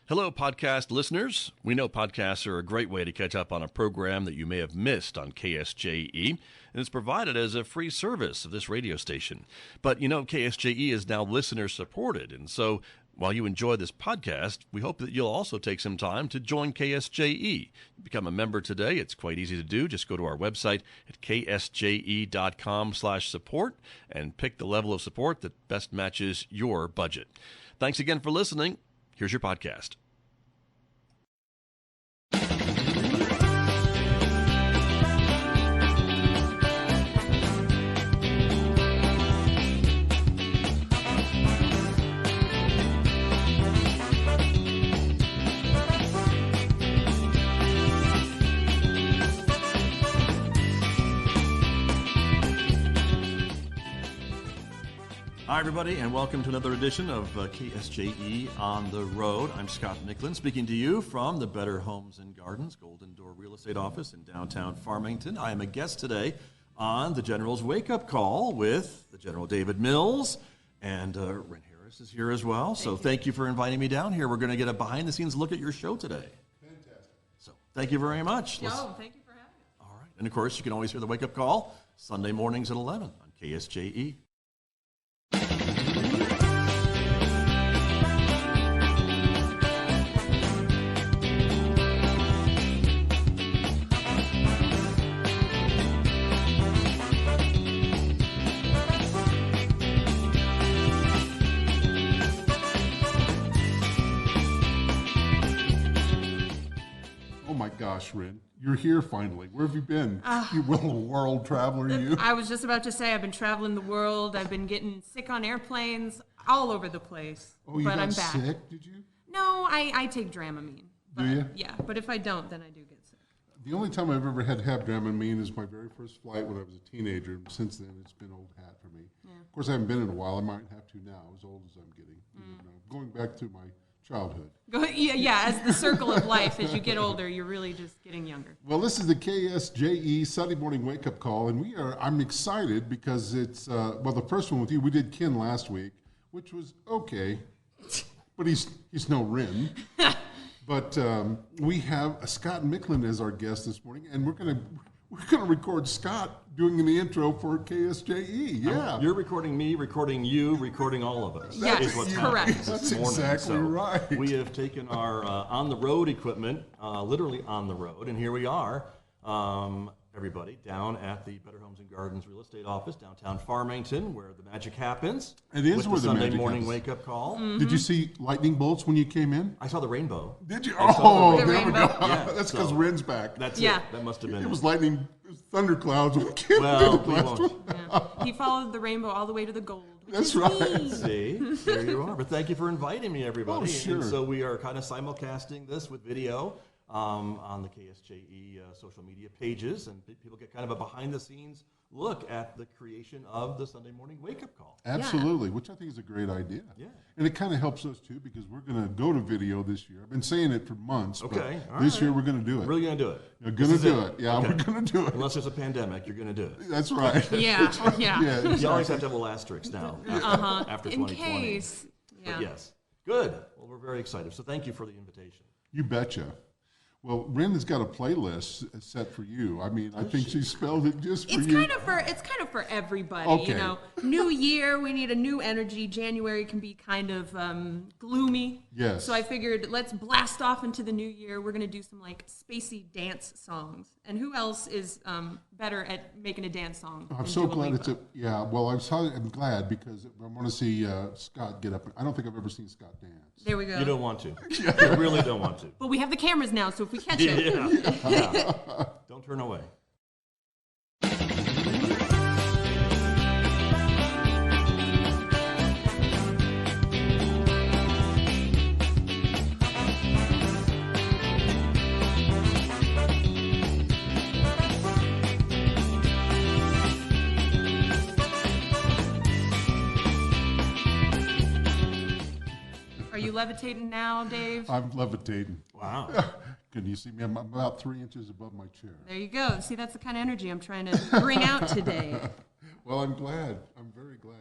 Hello, podcast listeners. We know podcasts are a great way to catch up on a program that you may have missed on KSJE, and it's provided as a free service of this radio station. But you know, KSJE is now listener-supported, and so while you enjoy this podcast, we hope that you'll also take some time to join KSJE. Become a member today. It's quite easy to do. Just go to our website at ksje.com/support and pick the level of support that best matches your budget. Thanks again for listening. Here's your podcast. Hi, everybody, and welcome to another edition of KSJE on the Road. I'm Scott Michlin, speaking to you from the Better Homes and Gardens Golden Door Real Estate Office in downtown Farmington. I am a guest today on the General's Wake Up Call with the General David Mills, and Ren Harris is here as well. Thank you for inviting me down here. We're going to get a behind-the-scenes look at your show today. Fantastic. So thank you very much. Thank you for having us. All right. And, of course, you can always hear the Wake Up Call Sunday mornings at 11 on KSJE. Gosh, Ren, you're here finally. Where have you been? You little world traveler, you. I was just about to say I've been traveling the world. I've been getting sick on airplanes all over the place. Oh, you but got I'm back. sick, did you? No, I take Dramamine. But, do you? Yeah, but if I don't, then I do get sick. The only time I've ever had to have Dramamine is my very first flight when I was a teenager. Since then, it's been old hat for me. Yeah. Of course, I haven't been in a while. I might have to now, as old as I'm getting. Going back to my childhood. As the circle of life, as you get older, you're really just getting younger. Well, this is the KSJE Sunday morning wake-up call, and I'm excited because it's, the first one with you, we did Ken last week, which was okay, but he's no Ren. But we have Scott Michlin as our guest this morning, and we're gonna record Scott doing the intro for KSJE. Yeah, you're recording me, recording you, recording all of us. Yes, is what's correct. That's this morning. exactly right. We have taken our on-the-road equipment, literally on the road, and here we are, everybody, down at the Better Homes and Gardens Real Estate Office, downtown Farmington, where the magic happens. It is with where the Sunday magic morning happens. wake-up call. Mm-hmm. Did you see lightning bolts when you came in? I saw the rainbow. Did you? Oh, the there we rainbow. go. Yeah, That's because Ren's back. That's Yeah. it. That must have been It was lightning, thunderclouds. Well, we won't. Yeah. He followed the rainbow all the way to the gold. That's right. See, there you are. But thank you for inviting me, everybody. Oh, sure. And so we are kind of simulcasting this with video on the KSJE social media pages, and people get kind of a behind-the-scenes look at the creation of the Sunday morning wake-up call. Absolutely, which I think is a great idea. Yeah. And it kind of helps us, too, because we're going to go to video this year. I've been saying it for months, Okay, but all this right. year we're going to do it. Really going to do it? You're going to This do is it. Yeah, Okay. we're going to do it. Unless there's a pandemic, you're going to do it. That's right. Yeah, yeah. Yeah, exactly. You always have to have a little asterisk now after In 2020. case. Yeah. But yes. Good. Well, we're very excited. So thank you for the invitation. You betcha. Well, Ren has got a playlist set for you. I mean, I think she spelled it just for It's you. kind of for everybody, Okay. you know. New year, we need a new energy. January can be kind of gloomy. Yes. So I figured let's blast off into the new year. We're gonna do some like spacey dance songs. And who else is better at making a dance song? I'm than so Dua glad Lipa? well, I'm glad because I want to see Scott get up. I don't think I've ever seen Scott dance. There we go. You don't want to. You really don't want to. But we have the cameras now, so if we catch it. Yeah. Don't turn away. Are you levitating now, Dave? I'm levitating. Wow. Can you see me? I'm about 3 inches above my chair. There you go. See, that's the kind of energy I'm trying to bring out today. Well, I'm glad. I'm very glad.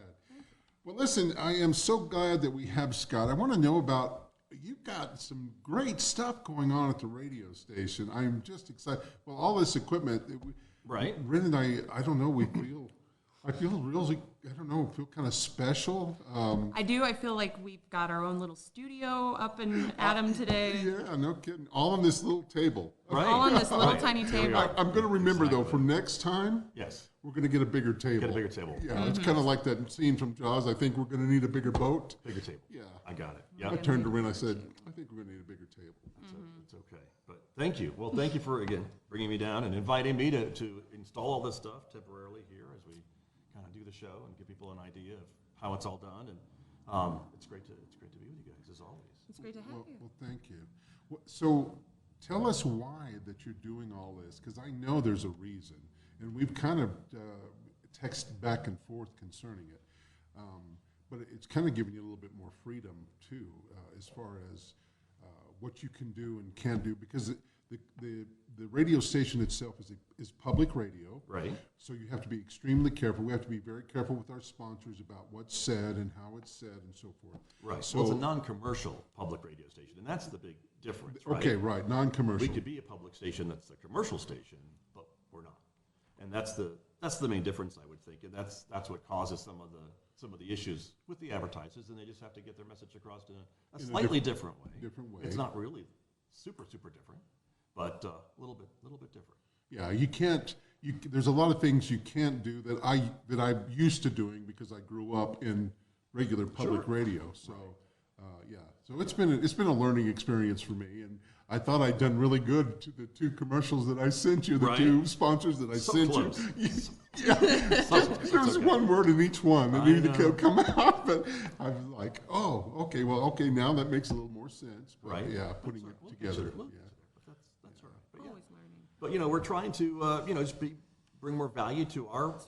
Well, listen, I am so glad that we have Scott. I want to know about you've got some great stuff going on at the radio station. I'm just excited. Well, all this equipment, Right. Ren and I don't know, I feel really, I don't know, feel kind of special. I do. I feel like we've got our own little studio up in Adam today. Yeah, no kidding. All on this little table. Right. All on this little Right. tiny Here we table. are. I'm going to remember, though, Exactly. for next time, Yes. we're going to get a bigger table. Get a bigger table. Yeah, it's kind of like that scene from Jaws. I think we're going to need a bigger boat. Bigger table. Yeah. I got it. I Yeah. turned to Ren, I said, I think we're going to need a bigger table. It's okay. But thank you. Well, thank you for, again, bringing me down and inviting me to install all this stuff temporarily here as we kind of do the show and give people an idea of how it's all done. And it's great to be with you guys, as always. It's great to have you. Well, thank you. So tell us why that you're doing all this, because I know there's a reason, and we've kind of texted back and forth concerning it. But it's kind of giving you a little bit more freedom, too, as far as what you can do and can't do, because the radio station itself is public radio. Right. So you have to be extremely careful. We have to be very careful with our sponsors about what's said and how it's said and so forth. Right. So Well, it's a non-commercial public radio station, and that's the big difference, right? okay, right, non-commercial. We could be a public station that's a commercial station, but we're not. And that's the main difference, I would think, and that's what causes some of the issues with the advertisers, and they just have to get their message across in a slightly different way. different way. It's not really super different, but a little bit different. Yeah, you can't. There's a lot of things you can't do that I'm used to doing because I grew up in regular public radio. So, yeah. So it's been a learning experience for me, and I thought I'd done really good to the two commercials that I sent you, the Right. two sponsors that I So sent close. you. Yeah, there was okay. one word in each one that I needed know. to come out, but I was like, oh, okay, well, okay, now that makes a little more sense. But Right. yeah, putting it We'll together. consider it. Yeah. But that's all right. But yeah. Always learning. But we're trying to just bring more value to our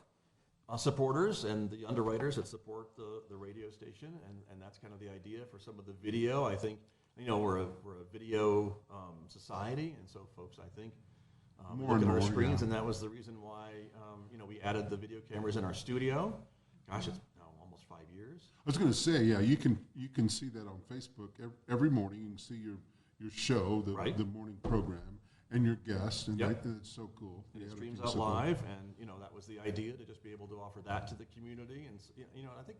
supporters and the underwriters that support the radio station, and that's kind of the idea for some of the video. I think we're a video society, and so folks, I think, More look and at our more, screens, yeah. and that was the reason why we added the video cameras in our studio. Gosh, it's now almost 5 years. I was going to say, yeah, you can see that on Facebook every morning. You can see your show, Right. the morning program, and your guests, and Yep. I think it's so cool. And it Yeah, streams to out support. live, and that was the idea, to just be able to offer that to the community. And I think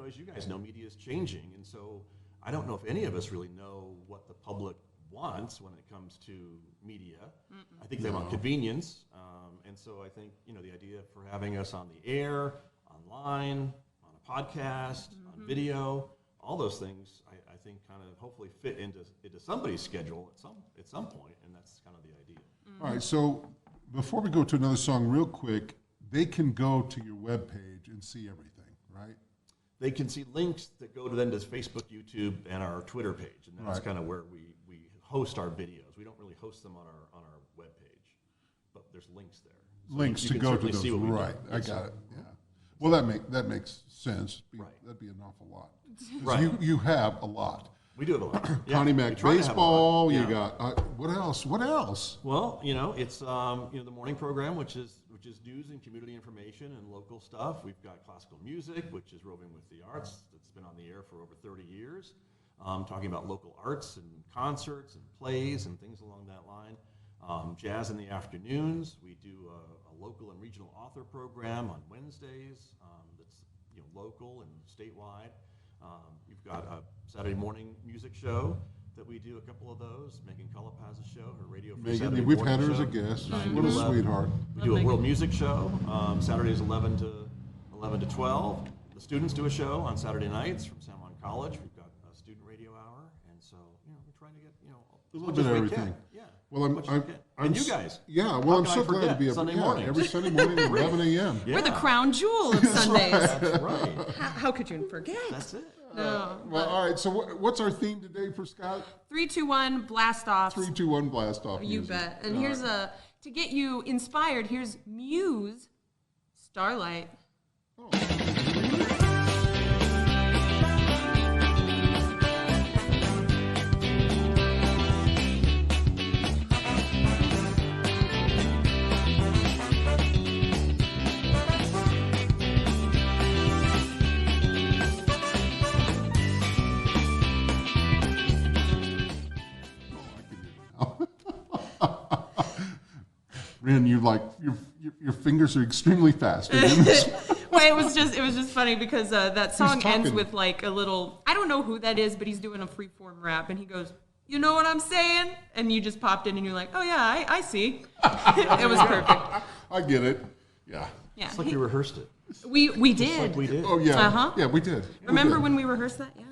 as you guys know, media is changing, and so I don't know if any of us really know what the public wants when it comes to media. I think they want No. convenience, and so I think the idea for having us on the air, online, on a podcast, on video, all those things, I think kind of hopefully fit into somebody's schedule at some point, and that's kind of the idea. All right, so before we go to another song, real quick, they can go to your webpage and see everything, right? They can see links that go to then to Facebook, YouTube, and our Twitter page, and that's Right. kind of where we host our videos. We don't really host them on our webpage, but there's links there. So Links you to can go to certainly those, see what we've right? done. I Yes, got sir. it. Yeah. Well, that makes sense. Right. That'd be an awful lot. 'Cause Right. You have a lot. We do have a lot. Yeah, Connie we Mac try to have a lot. baseball. Yeah. You got what else? What else? Well, it's the morning program, which is news and community information and local stuff. We've got classical music, which is Roving with the Arts. That's been on the air for over 30 years, talking about local arts and concerts and plays and things along that line. Jazz in the afternoons. We do a local and regional author program on Wednesdays. That's local and statewide. You've got a Saturday morning music show that we do a couple of those. Megan Cullip has a show, her radio free Saturday Megan, we've morning had her as a show. guest. 9 What to a 11. sweetheart. We do a world music show, Saturdays 11 to 12. The students do a show on Saturday nights from San Juan College. We've got a student radio hour, and so we're trying to get A as little much bit as of we can. everything. Yeah. Well, as much as we can. And you guys. Yeah, well, How I'm can I so glad to forget? be Sunday morning. every Sunday morning at 11 a.m. We're the Yeah. crown jewel of Sundays. That's right. How could you forget? That's it. No. Well, all right. So what's our theme today for Scott? 3, 2, 1, blast off. 3, 2, 1, blast off. You music. bet. And All here's right. to get you inspired, here's Muse, Starlight. Ren, you're like your fingers are extremely fast. Well, it was just funny because that song ends talking? with like a little, I don't know who that is, but he's doing a freeform rap, and he goes, "You know what I'm saying?" And you just popped in, and you're like, "Oh yeah, I see." It was perfect. I get it. Yeah. Yeah, It's like we rehearsed it. we did. Like we did. Oh yeah. Uh-huh. Yeah, we did. Remember we did. when we rehearsed that? Yeah.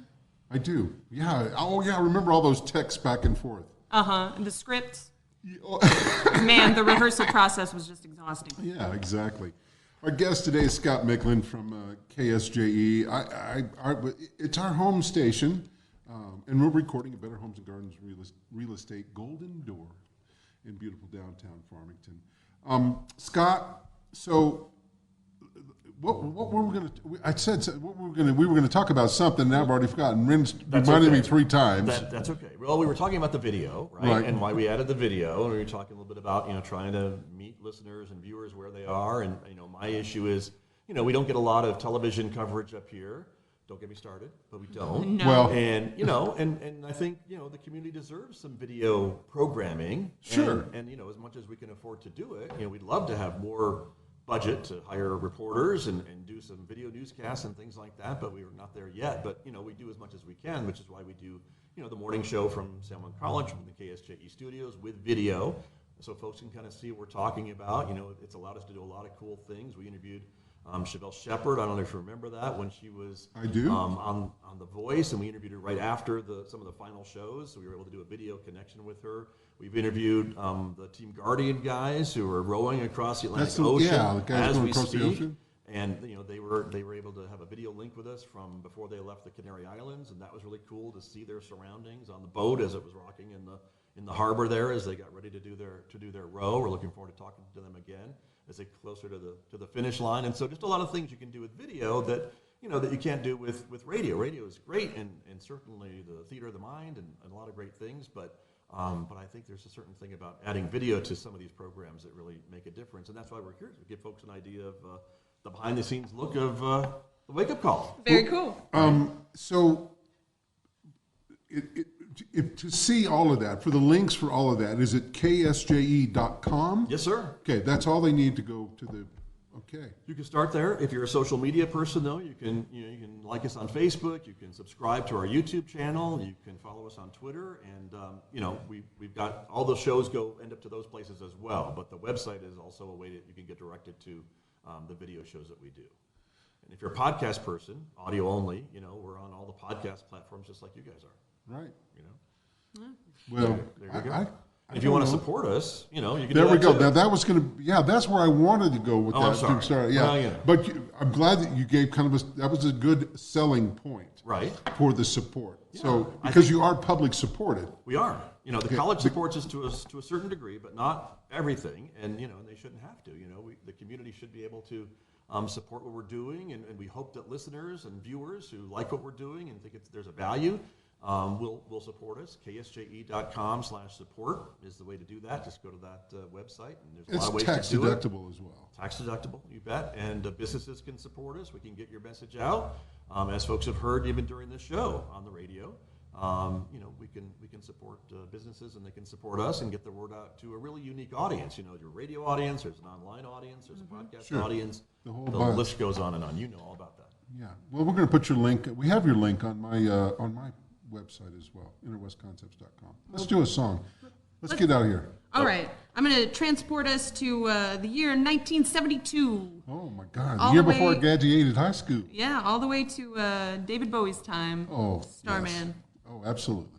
I do. Yeah. Oh yeah. I remember all those texts back and forth. And the scripts. Oh, Man, the rehearsal process was just exhausting. yeah, exactly. Our guest today is Scott Michlin from KSJE. It's our home station, and we're recording at Better Homes and Gardens Real Estate Golden Door in beautiful downtown Farmington. Scott, so what were we going to? I said we were going to talk about something. Now I've already forgotten. Ren's reminded me 3 times. That's okay. Well, we were talking about the video, right? And why we added the video, and we were talking a little bit about trying to meet listeners and viewers where they are. And my issue is we don't get a lot of television coverage up here. Don't get me started, but we don't. No. Well, And and I think the community deserves some video programming. Sure. And as much as we can afford to do it, we'd love to have more budget to hire reporters and do some video newscasts and things like that, but we are not there yet. But we do as much as we can, which is why we do the morning show from Salmon College, from the KSJE studios with video, so folks can kind of see what we're talking about. It's allowed us to do a lot of cool things. We interviewed Chevelle Shepard. I don't know if you remember that, when she was I do. On The Voice, and we interviewed her right after some of the final shows, so we were able to do a video connection with her. We've interviewed the Team Guardian guys who are rowing across the Atlantic Ocean the guys as going we across speak. the ocean. And they were able to have a video link with us from before they left the Canary Islands, and that was really cool to see their surroundings on the boat as it was rocking in the harbor there as they got ready to do their row. We're looking forward to talking to them again as they get closer to the finish line. And so just a lot of things you can do with video that that you can't do with radio. Radio is great, and certainly the theater of the mind and a lot of great things, but I think there's a certain thing about adding video to some of these programs that really make a difference, and that's why we're here, to give folks an idea of the behind-the-scenes look of the wake-up call. Very cool. So, to see all of that, for the links for all of that, is it ksje.com? Yes, sir. Okay, that's all they need to go to the. Okay. You can start there. If you're a social media person, though, you can like us on Facebook. You can subscribe to our YouTube channel. You can follow us on Twitter, and we've got all those shows end up to those places as well. But the website is also a way that you can get directed to the video shows that we do. And if you're a podcast person, audio only, we're on all the podcast platforms just like you guys are. Right. Yeah. Well, There you go. I If you want to don't know. support us, you can. There do we that go. too. Now that was going to, that's where I wanted to go with Oh, that. I'm sorry. To start. Yeah, Well, but I'm glad that you gave that was a good selling point, Right. for the support. Yeah, So I because think- you are public supported, We are. The college supports us to a certain degree, but not everything, and they shouldn't have to. The community should be able to support what we're doing, and we hope that listeners and viewers who like what we're doing and think there's a value will support us. KSJE.com/support is the way to do that. Just go to that website, and there's a lot of ways tax to do it. deductible as well. Tax deductible, you bet. And businesses can support us. We can get your message out, as folks have heard even during this show on the radio. We can support businesses, and they can support us and get the word out to a really unique audience. Your radio audience, there's an online audience, there's a podcast Sure. audience. The whole the bunch. list goes on and on. You know all about that. Yeah. Well, we're going to put your link. We have your link on my website as well, innerwestconcepts.com. Let's do a song. Let's get out of here. All right. I'm going to transport us to the year 1972. Oh my God! All the year the before I way- graduated high school. Yeah, all the way to David Bowie's time. Oh, Starman. yes. Oh, absolutely.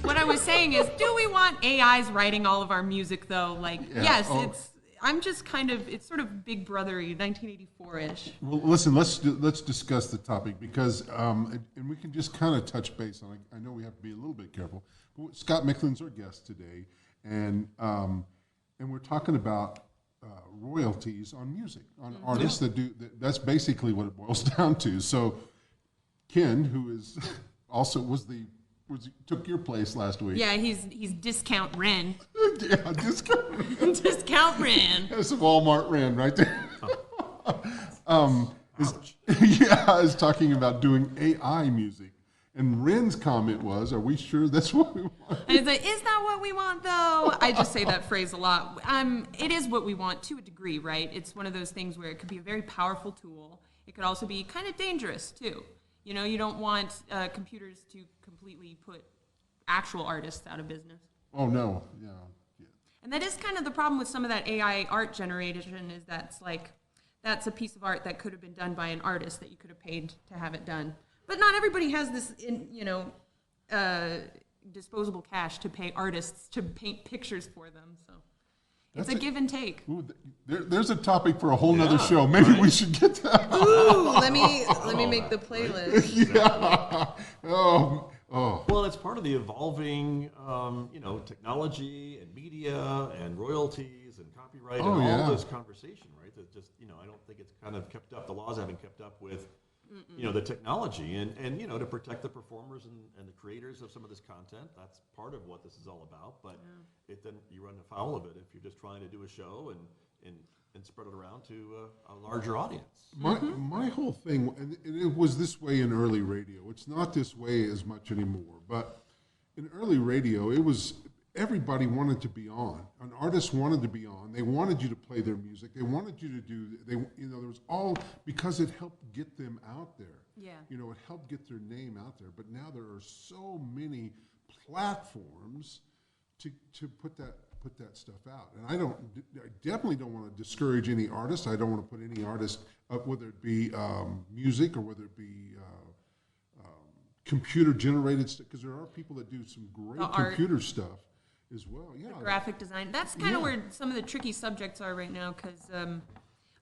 What I was saying is, do we want AIs writing all of our music, though? Like, Yeah. yes, Oh. I'm just it's sort of Big Brother-y, 1984-ish. Well, listen. Let's discuss the topic because, and we can just kind of touch base on it. I know we have to be a little bit careful. But Scott Michlin's our guest today, and we're talking about royalties on music, on artists that do. That's basically what it boils down to. So, Ken, who is also took your place last week. Yeah, he's discount Ren. Yeah, discount. Discount Ren. That's a Walmart Ren right there. Is talking about doing AI music. And Ren's comment was, "Are we sure that's what we want?" And he's like, "Is that what we want, though?" I just say that phrase a lot. It is what we want to a degree, right? It's one of those things where it could be a very powerful tool. It could also be kind of dangerous, too. You know, you don't want computers to completely put actual artists out of business. Oh, no. Yeah. And that is kind of the problem with some of that AI art generation is that's a piece of art that could have been done by an artist that you could have paid to have it done. But not everybody has this, disposable cash to pay artists to paint pictures for them. So it's a give and take. Ooh, there's a topic for a whole nother show. Maybe we should get that. Ooh, let me make the playlist. Yeah. Oh. Well, it's part of the evolving, technology and media and royalties and copyright and all this conversation, right? That just, I don't think it's kind of kept up. The laws haven't kept up with, the technology and to protect the performers and the creators of some of this content. That's part of what this is all about. But then you run afoul of it if you're just trying to do a show and spread it around to a larger audience. My whole thing, and it was this way in early radio. It's not this way as much anymore. But in early radio, it was everybody wanted to be on. An artist wanted to be on. They wanted you to play their music. They wanted you to do. There was all because it helped get them out there. Yeah. It helped get their name out there. But now there are so many platforms to put that stuff out. And I definitely don't want to discourage any artist. I don't want to put any artist up, whether it be music or whether it be computer generated stuff, because there are people that do some great computer stuff as well. Yeah, the graphic design. That's kind of where some of the tricky subjects are right now, because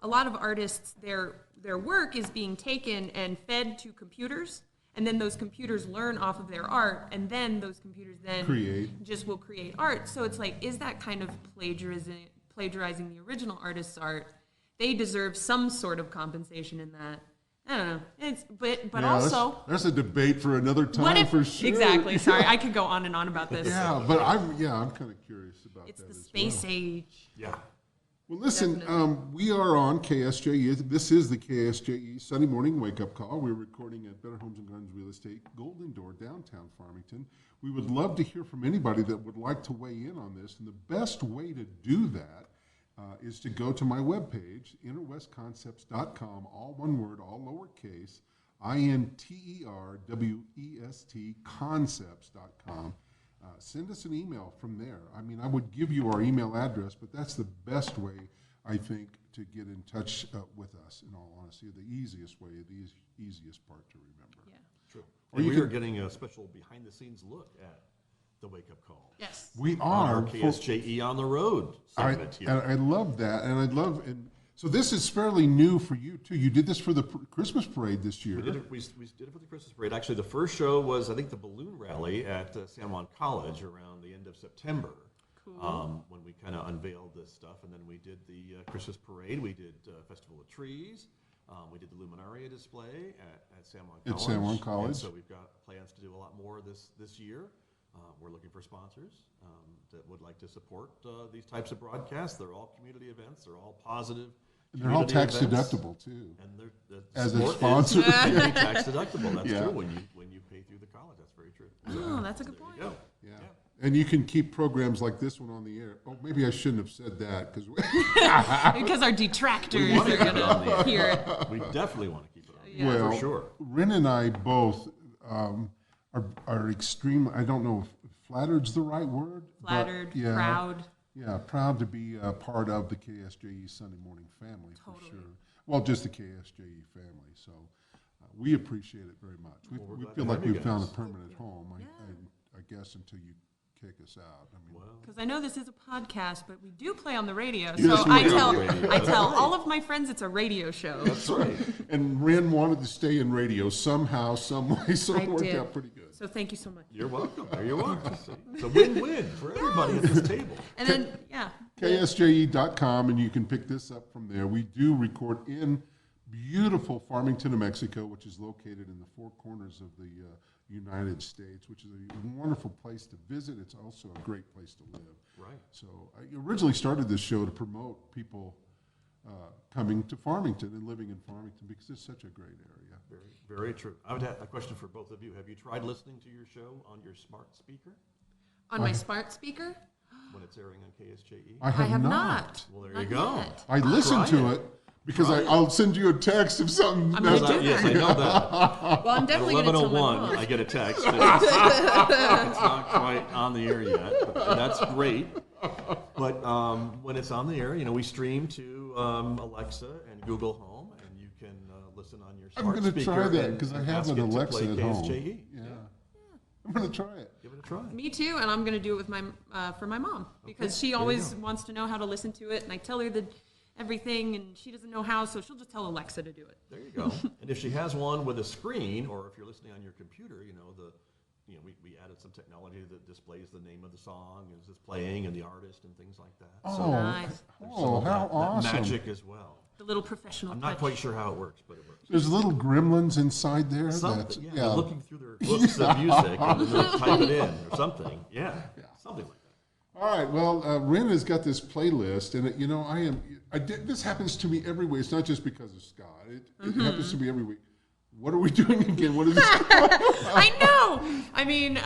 a lot of artists, their work is being taken and fed to computers. And then those computers learn off of their art, and then those computers then will create art. So it's like, is that kind of plagiarizing the original artist's art? They deserve some sort of compensation in that. I don't know. But also there's a debate for another time for sure. Exactly. Sorry, I could go on and on about this. Yeah, but I'm kind of curious about it's that. It's the space age. Yeah. Well, listen, we are on KSJE. This is the KSJE Sunday Morning Wake Up Call. We're recording at Better Homes and Gardens Real Estate, Golden Door, downtown Farmington. We would love to hear from anybody that would like to weigh in on this. And the best way to do that is to go to my webpage, innerwestconcepts.com, all one word, all lowercase, INTERWEST, concepts.com. Send us an email from there. I mean, I would give you our email address, but that's the best way, I think, to get in touch with us, in all honesty. The easiest way, the easiest part to remember. Yeah. True. And we are getting a special behind-the-scenes look at the wake-up call. Yes. We on are. Our KSJE on the road segment here. I love that, and so this is fairly new for you, too. You did this for the Christmas parade this year. We did it for the Christmas parade. Actually, the first show was, I think, the balloon rally at San Juan College around the end of September. Cool. When we kind of unveiled this stuff. And then we did the Christmas parade. We did Festival of Trees. We did the Luminaria display at San Juan College. At San Juan College. And so we've got plans to do a lot more this year. We're looking for sponsors that would like to support these types of broadcasts. They're all community events. They're all positive. And they're all tax deductible too. And as a sponsor, very tax deductible. That's true. When you pay through the college, that's very true. Oh, that's a good point. There you go. Yeah. And you can keep programs like this one on the air. Oh, maybe I shouldn't have said that because our detractors are going to hear it. We definitely want to keep it on. Yeah, for sure. Ren and I both are extreme. I don't know if flattered's the right word. Flattered, proud. Yeah, proud to be a part of the KSJE Sunday Morning family, for sure. Well, just the KSJE family. So we appreciate it very much. We feel like we've found a permanent home, I guess, until you kick us out. Because I know this is a podcast, but we do play on the radio. Yes, so I tell all of my friends it's a radio show. That's right. And Ren wanted to stay in radio somehow, some way, so it worked out pretty good. So thank you so much. You're welcome. There you are. It's a win-win for everybody at this table. And then, KSJE.com, and you can pick this up from there. We do record in beautiful Farmington, New Mexico, which is located in the four corners of the United States, which is a wonderful place to visit. It's also a great place to live. Right. So I originally started this show to promote people coming to Farmington and living in Farmington because it's such a great area. Very, very true. I would have a question for both of you. Have you tried listening to your show on your smart speaker On my smart speaker? when it's airing on KSJE? I have not. Well, there Not you go. yet. I listen Try to it. it because Try it. I'll send you a text if something. I'm gonna messes- do Yes, I know that. Well, I'm At definitely going to tell my 11:01, mom. I get a text. It's not quite on the air yet. But that's great. But when it's on the air, we stream to Alexa and Google Home, and you can listen on your I'm smart going to speaker. try that and because I have ask an it to Alexa play at home. KSJE. Yeah. I'm going to try it. Give it a try. Me too, and I'm going to do it with my for my mom because she there you always go. wants to know how to listen to it, and I tell her everything, and she doesn't know how, so she'll just tell Alexa to do it. There you go. And if she has one with a screen, or if you're listening on your computer, we added some technology that displays the name of the song as it's playing and the artist and things like that. So Nice. there's some Oh, of how that awesome. magic as well. The little professional. I'm not touch. quite sure how it works, but it works. There's little gremlins inside there. Something, they're looking through their books of music and then they type it in or something. Yeah, something like that. All right. Well, Ren has got this playlist, and this happens to me every week. It's not just because of Scott. It happens to me every week. What are we doing again? What is this? I know. I mean,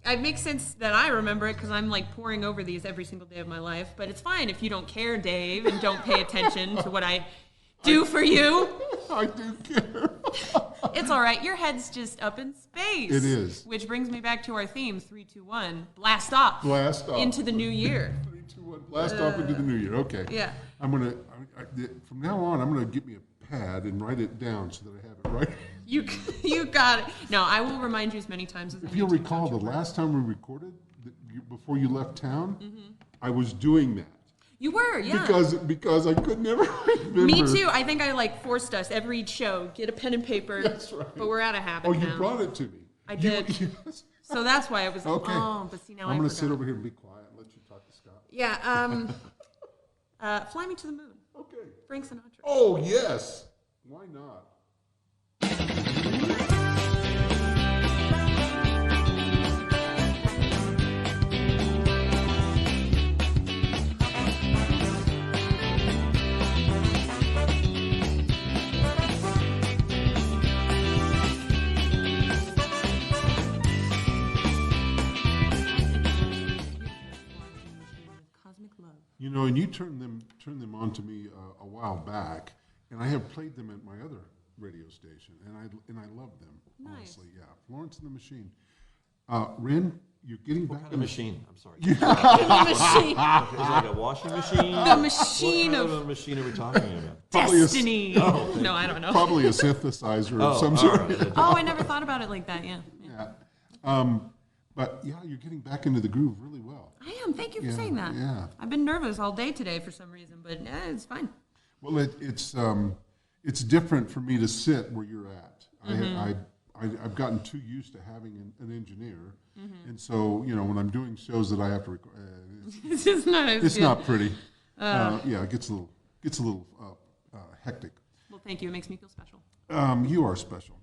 it makes sense that I remember it because I'm like poring over these every single day of my life. But it's fine if you don't care, Dave, and don't pay attention to what I do for you. I do care. It's all right. Your head's just up in space. It is. Which brings me back to our theme: 3, 2, 1. Blast off. Blast off. Into the new year. 3, 2, 1. Blast off into the new year. Okay. Yeah. From now on, I'm gonna get me a pad and write it down so that I have it right. You got it. No, I will remind you as many times as I If need you'll to, recall, don't the you worry. last time we recorded, before you left town, I was doing that You were, yeah. because I could never remember. Me too. I think I forced us every show get a pen and paper. That's right. But we're out of habit Oh, now. you brought it to me. I did. Yes. So that's why it was. Okay. Oh, but see now I'm I going forgot. to sit over here and be quiet and let you talk to Scott. Yeah. Fly Me to the Moon. Okay. Frank Sinatra. Oh, yes. Why not? Cosmic Love. And you turned them on to me a while back, and I have played them at my other radio station, and I love them. Nice. Honestly, yeah. Florence and the Machine. Ren, you're getting What back kind of machine? I'm sorry. The machine. Is it like a washing machine? The machine What of kind of machine are we talking about? Probably a- destiny. No, I don't know. Probably a synthesizer of some all sort. right. Oh, I never thought about it like that. Yeah. Yeah. But yeah, you're getting back into the groove really well. I am. Thank you for Yeah, saying that. yeah. I've been nervous all day today for some reason, but it's fine. Well, it's different for me to sit where you're at. I've gotten too used to having an engineer, and so when I'm doing shows that I have to record, It's just not as it's good. not pretty. Yeah, it gets a little hectic. Well, thank you. It makes me feel special. You are special.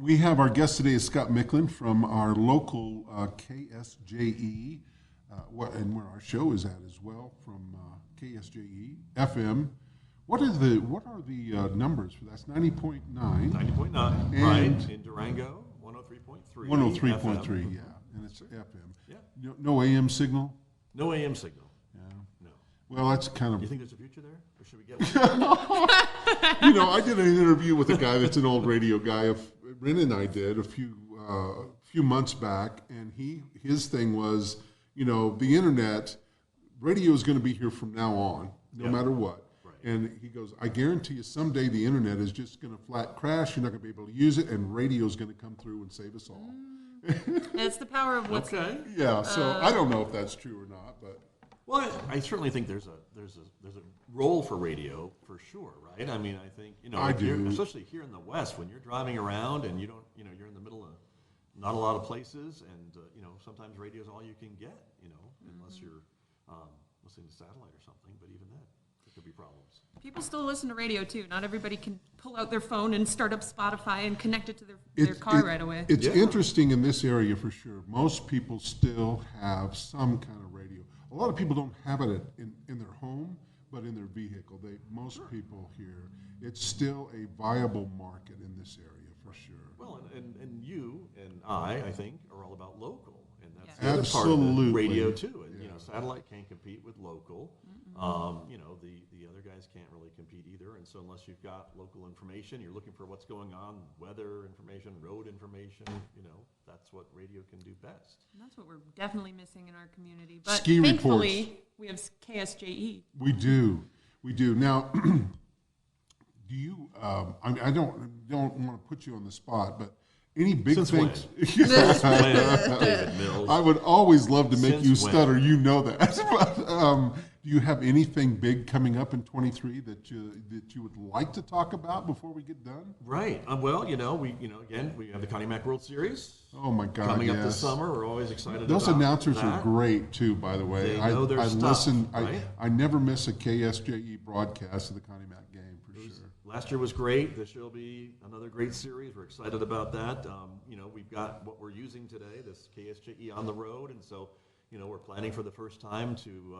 We have our guest today is Scott Michlin from our local KSJE, and where our show is at as well, from KSJE FM. What are the numbers for that? That's 90.9. 90.9, And- right, in Durango, 103.3. 103.3, FM. yeah, and it's FM. Yeah. No AM signal. No AM signal. Yeah. No. Well, that's kind of. Do you think there's a future there? Or should we get one? I did an interview with a guy that's an old radio guy. Ren and I did a few months back, and his thing was, the internet, radio is going to be here from now on, no matter what. Right. And he goes, I guarantee you, someday the internet is just going to flat crash. You're not going to be able to use it, and radio is going to come through and save us all. It's the power of what's Okay. Yeah. So I don't know if that's true or not, but. Well, I certainly think there's a role for radio for sure, right? I mean, I think I if you're- do. especially here in the West when you're driving around and you don't, you're in the middle of not a lot of places, and sometimes radio is all you can get, unless you're listening to satellite or something. But even that, could be problems. People still listen to radio too. Not everybody can pull out their phone and start up Spotify and connect it to their car right away. It's interesting in this area for sure. Most people still have some kind of radio. A lot of people don't have it in their home, but in their vehicle. Most people here, it's still a viable market in this area for sure. Well, and you and I think, are all about local. And that's Yeah. the other part of the Absolutely. radio too. And, Yeah. satellite can't compete with local. The other guys can't really compete either. And so unless you've got local information, you're looking for what's going on, weather information, road information, that's what radio can do best. And that's what we're definitely missing in our community. But Ski thankfully, reports. we have KSJE. We do. Now, do you? I don't want to put you on the spot, but any big Since things? when, David Mills? I would always love to make Since you when? stutter. You know that. But, do you have anything big coming up in 23 that you would like to talk about before we get done? Right. Well, we have the Connie Mack World Series Oh my God! coming up yes. this summer. We're always excited. Those about announcers that. are great too, by the way. They know their I stuff, listen. right? I never miss a KSJE broadcast of the Connie Mack game for sure. Last year was great. This year will be another great series. We're excited about that. We've got what we're using today, this KSJE on the road, and so we're planning for the first time to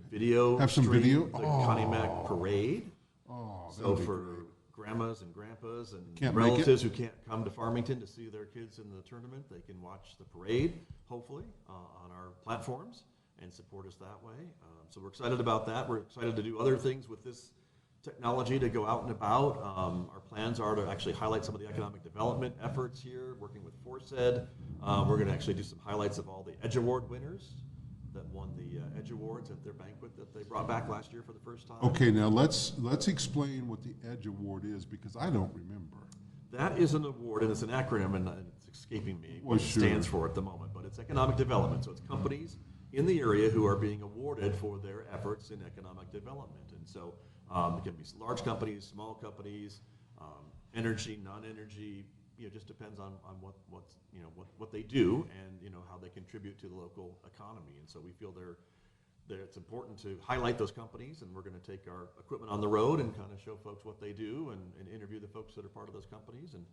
video Have some stream video? the Connie Mack parade. Oh, So that'd be for great. grandmas and grandpas and Can't make it? relatives who can't come to Farmington to see their kids in the tournament, they can watch the parade, hopefully, on our platforms and support us that way. So we're excited about that. We're excited to do other things with this technology to go out and about. Our plans are to actually highlight some of the economic development efforts here, working with ForceEd. We're going to actually do some highlights of all the Edge Award winners that won the Edge Awards at their banquet that they brought back last year for the first time. Okay, now let's explain what the Edge Award is because I don't remember. That is an award, and it's an acronym, and it's escaping me Well, what it sure. stands for at the moment, but it's economic development. So it's companies in the area who are being awarded for their efforts in economic development. And so it can be large companies, small companies, energy, non-energy. It just depends on what they do and how they contribute to the local economy. And so we feel it's important to highlight those companies, and we're going to take our equipment on the road and kind of show folks what they do and interview the folks that are part of those companies and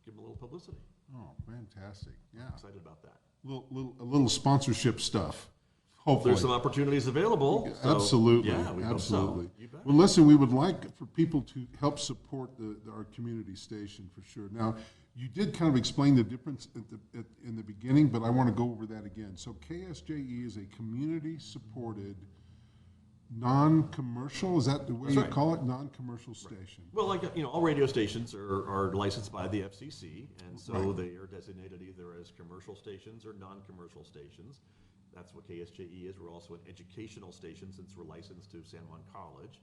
give them a little publicity. Oh, fantastic! Yeah, Excited about that. a little sponsorship stuff. Hopefully, There's some opportunities available. So, absolutely, Yeah, we absolutely. hope so. You bet. Well, listen, we would like for people to help support our community station for sure. Now, you did kind of explain the difference in the beginning, but I want to go over that again. So, KSJE is a community-supported, non-commercial. Is that the way That's you right. call it? Non-commercial station. Well, all radio stations are licensed by the FCC, and so Right. they are designated either as commercial stations or non-commercial stations. That's what KSJE is. We're also an educational station since we're licensed to San Juan College.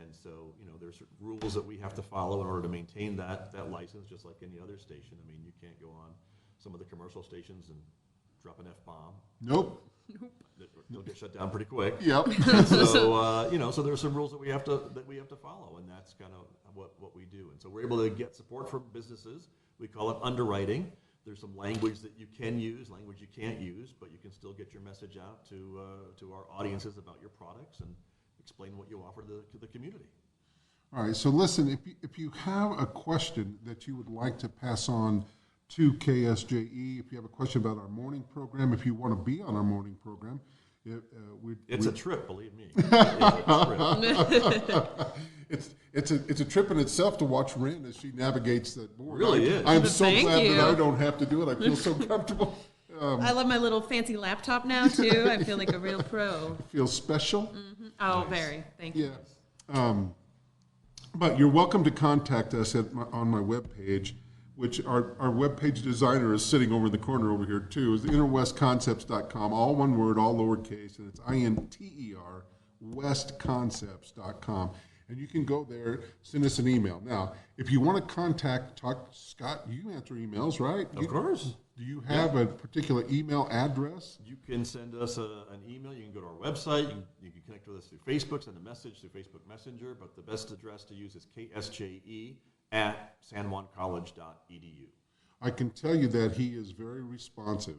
And so, there's certain rules that we have to follow in order to maintain that license, just like any other station. I mean, you can't go on some of the commercial stations and drop an F-bomb. Nope. They'll get shut down pretty quick. Yep. So, so there's some rules that we have to follow, and that's kind of what we do. And so we're able to get support from businesses. We call it underwriting. There's some language that you can use, language you can't use, but you can still get your message out to our audiences about your products and explain what you offer to the community. All right, so listen, if you have a question that you would like to pass on to KSJE, if you have a question about our morning program, if you want to be on our morning program, It's a trip, believe me. It's a trip. It's a trip in itself to watch Ren as she navigates that board. Really is. I'm so Thank glad you. that I don't have to do it. I feel so comfortable. I love my little fancy laptop now too. I feel like a real pro. Feel special. Oh, very. Thank you. Yeah. But you're welcome to contact us on my webpage, which our webpage designer is sitting over in the corner over here too, is interwestconcepts.com, all one word, all lowercase, and it's INTER, westconcepts.com. And you can go there, send us an email. Now, if you want to talk, Scott, you answer emails, right? Of course. Do you have a particular email address? You can send us an email. You can go to our website. You can connect with us through Facebook, send a message through Facebook Messenger. But the best address to use is ksje@sanjuancollege.edu. I can tell you that he is very responsive.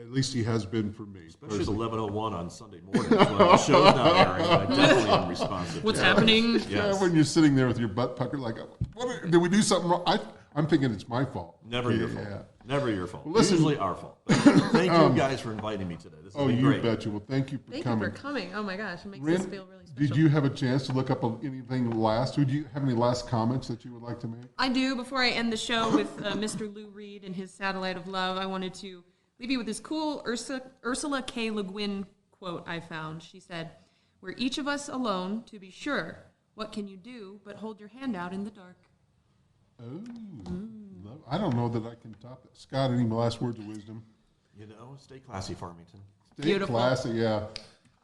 At least he has been for me. Especially at 11:01 on Sunday morning when the show's not airing. I definitely am responsive. What's happening? Yes. Yeah, when you're sitting there with your butt puckered, like, did we do something wrong? I'm thinking it's my fault. Never your fault. Yeah. Never your fault. Well, listen, usually our fault. Thank you guys for inviting me today. This has been you great. betcha. Well, thank you for Thank coming. you for coming. Oh my gosh, it makes Ren, us feel really special. did you have a chance to look up anything last? Would you have any last comments that you would like to make? I do. Before I end the show with Mr. Lou Reed and his Satellite of Love, I wanted to leave you with this cool Ursula K. Le Guin quote I found. She said, "We're each of us alone, to be sure. What can you do but hold your hand out in the dark?" Oh, I don't know that I can top it. Scott, any last words of wisdom? You know, stay classy, Farmington. Stay Beautiful. classy, yeah.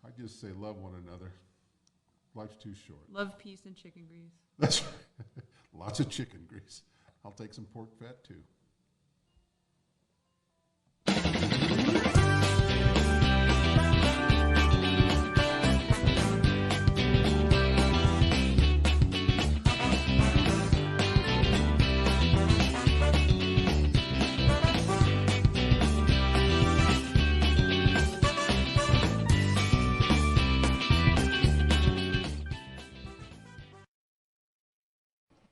I just say love one another. Life's too short. Love, peace, and chicken grease. That's right. Lots of chicken grease. I'll take some pork fat too.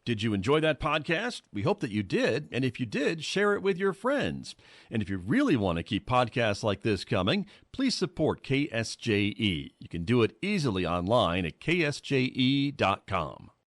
Did you enjoy that podcast? We hope that you did. And if you did, share it with your friends. And if you really want to keep podcasts like this coming, please support KSJE. You can do it easily online at ksje.com.